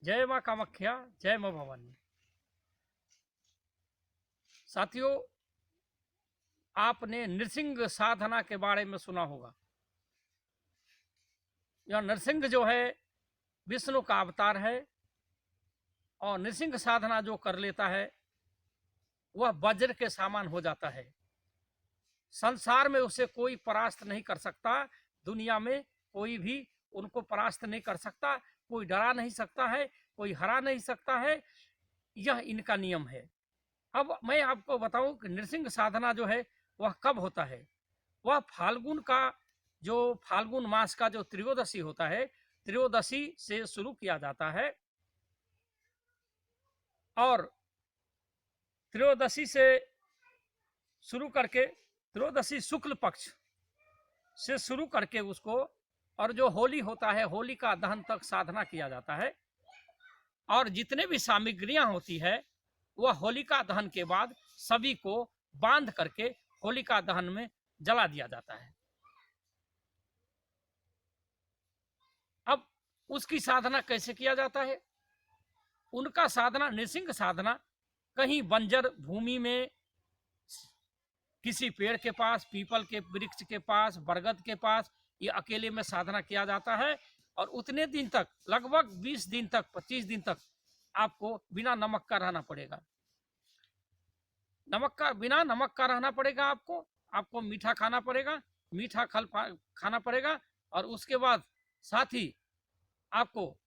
जय माँ कामाख्या, जय माँ भवानी। साथियों, आपने नृसिंह साधना के बारे में सुना होगा। यह नृसिंह जो है विष्णु का अवतार है और नृसिंह साधना जो कर लेता है वह वज्र के समान हो जाता है। संसार में उसे कोई परास्त नहीं कर सकता, दुनिया में कोई भी उनको परास्त नहीं कर सकता, कोई डरा नहीं सकता है, कोई हरा नहीं सकता है। यह इनका नियम है। अब मैं आपको बताऊं कि नृसिंह साधना जो है वह कब होता है। वह फाल्गुन मास का जो त्रयोदशी होता है, त्रयोदशी से शुरू किया जाता है और त्रयोदशी से शुरू करके त्रयोदशी शुक्ल पक्ष से शुरू करके उसको, और जो होली होता है होली का दहन तक साधना किया जाता है। और जितने भी सामग्रियां होती है वह होलिका दहन के बाद सभी को बांध करके होलिका दहन में जला दिया जाता है। अब उसकी साधना कैसे किया जाता है? उनका साधना, नृसिंह साधना, कहीं बंजर भूमि में किसी पेड़ के पास, पीपल के वृक्ष के पास, बरगद के पास, ये अकेले में साधना किया जाता है। और उतने दिन तक, लगभग 20 दिन तक, 25 दिन तक आपको बिना नमक का रहना पड़ेगा। बिना नमक का रहना पड़ेगा। आपको मीठा खाना पड़ेगा, मीठा फल खाना पड़ेगा। और उसके बाद साथ ही आपको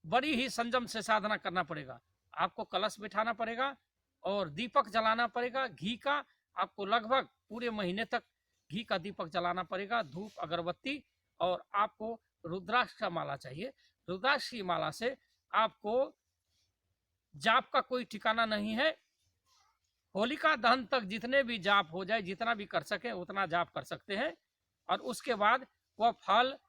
बड़ी ही संयम से साधना करना पड़ेगा। आपको कलश बिठाना पड़ेगा और दीपक जलाना पड़ेगा घी का। आपको लगभग पूरे महीने तक घी का दीपक जलाना पड़ेगा, धूप अगरबत्ती। और आपको रुद्राक्ष का माला चाहिए। रुद्राक्ष की माला से आपको जाप का कोई ठिकाना नहीं है। होलिका दहन तक जितने भी जाप हो जाए, जितना भी कर सके उतना जाप कर सकते हैं। और उसके बाद वह फल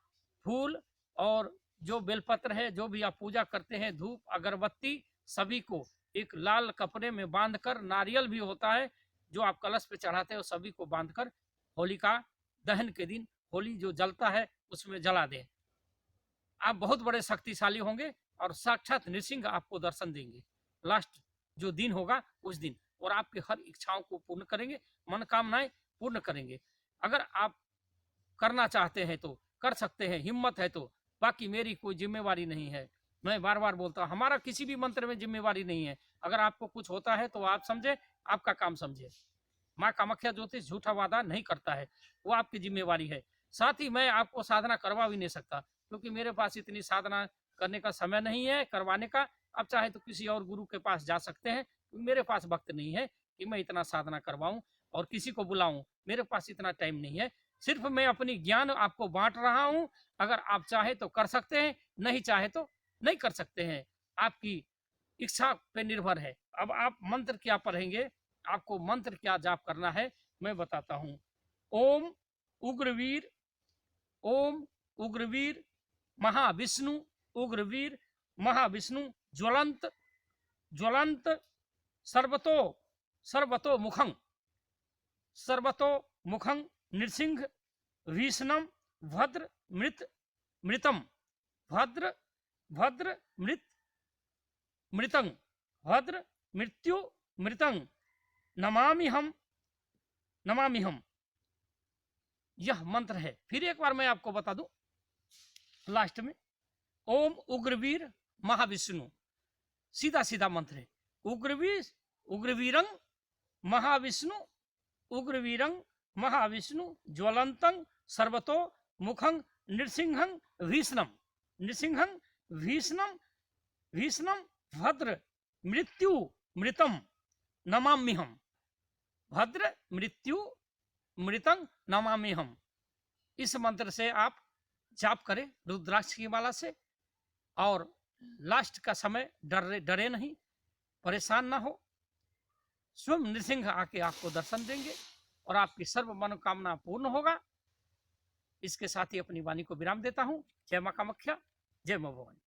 फूल और जो बेलपत्र है, जो भी आप पूजा करते हैं, धूप अगरबत्ती, सभी को एक लाल कपड़े में बांधकर, नारियल भी होता है जो आप कलश पे चढ़ाते हो, सभी को बांधकर होलिका दहन के दिन होली जो जलता है उसमें जला दें। आप बहुत बड़े शक्तिशाली होंगे और साक्षात नृसिंह आपको दर्शन देंगे लास्ट जो दिन होगा उस दिन, और आपकी हर इच्छाओं को पूर्ण करेंगे, मनोकामनाएं पूर्ण करेंगे। अगर आप करना चाहते हैं तो कर सकते हैं, हिम्मत है तो। बाकी मेरी कोई जिम्मेवारी नहीं है। मैं बार बार बोलता हूँ, हमारा किसी भी मंत्र में जिम्मेवारी नहीं है। अगर आपको कुछ होता है तो आप समझे, आपका काम समझे। माँ कामाख्या ज्योतिष झूठा वादा नहीं करता है, वो आपकी जिम्मेवारी है। साथ ही मैं आपको साधना करवा भी नहीं सकता, क्योंकि मेरे पास इतनी साधना करने का समय नहीं है करवाने का। आप चाहे तो किसी और गुरु के पास जा सकते हैं, मेरे पास वक्त नहीं है कि मैं इतना साधना करवाऊं और किसी को बुलाऊं। मेरे पास इतना टाइम नहीं है। सिर्फ मैं अपनी ज्ञान आपको बांट रहा हूं। अगर आप चाहे तो कर सकते हैं, नहीं चाहे तो नहीं कर सकते हैं। आपकी इच्छा पे निर्भर है। अब आप मंत्र क्या पढ़ेंगे, आपको मंत्र क्या जाप करना है, मैं बताता हूं। ओम उग्रवीर, ओम उग्रवीर महाविष्णु, उग्रवीर महाविष्णु, ज्वलंत ज्वलंत सर्वतो सर्वतो मुखं, सर्वतो मुखं नृसिंह भीषणम भद्र मृत मृतम, भद्र भद्र मृत मृतं, भद्र मृत्यु मृतं, नमामि हम नमामि हम। यह मंत्र है। फिर एक बार मैं आपको बता दूं लास्ट में। ओम उग्रवीर महाविष्णु, सीधा सीधा मंत्र है। उग्रवीर उग्रवीरं महाविष्णु, उग्रवीरं महाविष्णु, ज्वलंतं सर्वतो मुखं नृसिंहं भीषणम, नृसिंहं भीषणम भीषणम, भद्र मृत्यु मृतम नमामि हम, भद्र मृत्यु मृतं नमामि हम। इस मंत्र से आप जाप करें रुद्राक्ष की माला से, और लास्ट का समय डरे नहीं, परेशान ना हो। स्वयं नृसिंह आके आपको दर्शन देंगे और आपकी सर्व मनोकामना पूर्ण होगा। इसके साथ ही अपनी वाणी को विराम देता हूं। जय मां कामाख्या, जय मां भवानी।